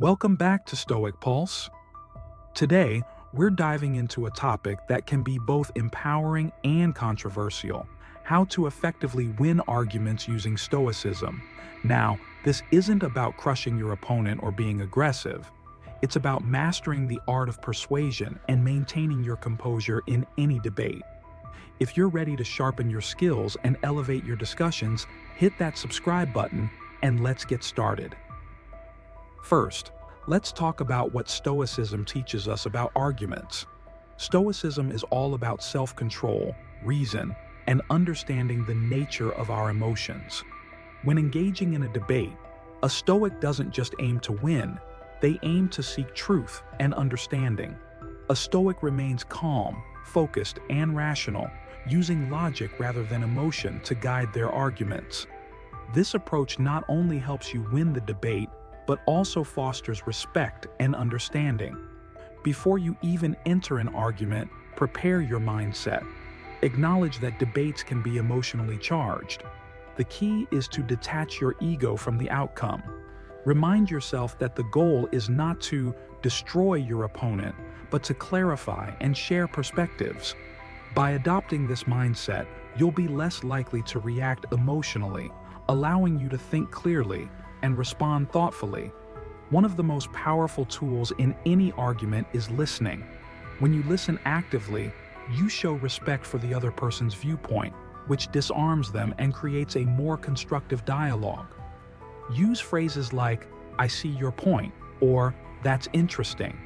Welcome back to Stoic Pulse. Today, we're diving into a topic that can be both empowering and controversial: how to effectively win arguments using Stoicism. Now, this isn't about crushing your opponent or being aggressive. It's about mastering the art of persuasion and maintaining your composure in any debate. If you're ready to sharpen your skills and elevate your discussions, hit that subscribe button and let's get started. First, let's talk about what Stoicism teaches us about arguments. Stoicism is all about self-control, reason, and understanding the nature of our emotions. When engaging in a debate, a Stoic doesn't just aim to win, they aim to seek truth and understanding. A Stoic remains calm, focused, and rational, using logic rather than emotion to guide their arguments. This approach not only helps you win the debate, but also fosters respect and understanding. Before you even enter an argument, prepare your mindset. Acknowledge that debates can be emotionally charged. The key is to detach your ego from the outcome. Remind yourself that the goal is not to destroy your opponent, but to clarify and share perspectives. By adopting this mindset, you'll be less likely to react emotionally, allowing you to think clearly and respond thoughtfully. One of the most powerful tools in any argument is listening. When you listen actively, you show respect for the other person's viewpoint, which disarms them and creates a more constructive dialogue. Use phrases like, "I see your point," or "that's interesting."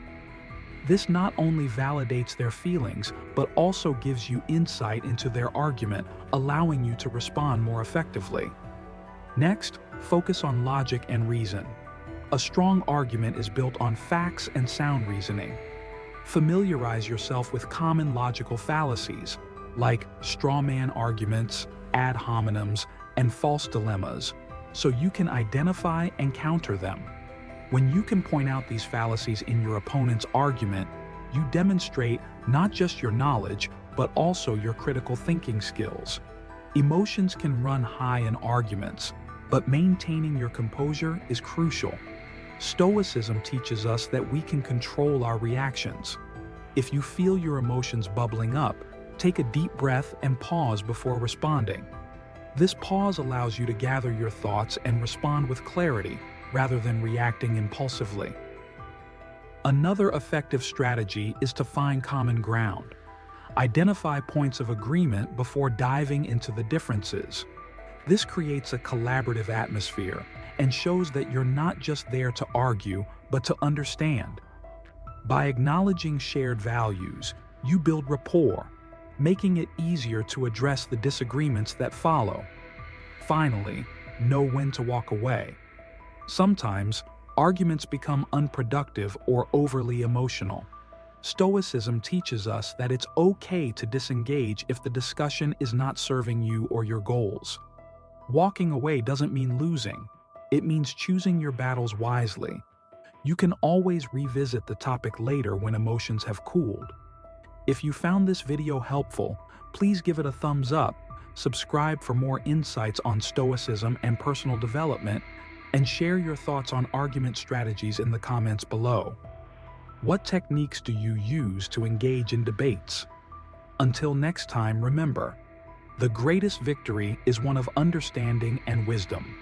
This not only validates their feelings, but also gives you insight into their argument, allowing you to respond more effectively. Next, focus on logic and reason. A strong argument is built on facts and sound reasoning. Familiarize yourself with common logical fallacies, like straw man arguments, ad hominems, and false dilemmas, so you can identify and counter them. When you can point out these fallacies in your opponent's argument, you demonstrate not just your knowledge, but also your critical thinking skills. Emotions can run high in arguments, but maintaining your composure is crucial. Stoicism teaches us that we can control our reactions. If you feel your emotions bubbling up, take a deep breath and pause before responding. This pause allows you to gather your thoughts and respond with clarity, rather than reacting impulsively. Another effective strategy is to find common ground. Identify points of agreement before diving into the differences. This creates a collaborative atmosphere and shows that you're not just there to argue, but to understand. By acknowledging shared values, you build rapport, making it easier to address the disagreements that follow. Finally, know when to walk away. Sometimes, arguments become unproductive or overly emotional. Stoicism teaches us that it's okay to disengage if the discussion is not serving you or your goals. Walking away doesn't mean losing. It means choosing your battles wisely. You can always revisit the topic later when emotions have cooled. If you found this video helpful, please give it a thumbs up, subscribe for more insights on Stoicism and personal development, and share your thoughts on argument strategies in the comments below. What techniques do you use to engage in debates? Until next time, remember, the greatest victory is one of understanding and wisdom.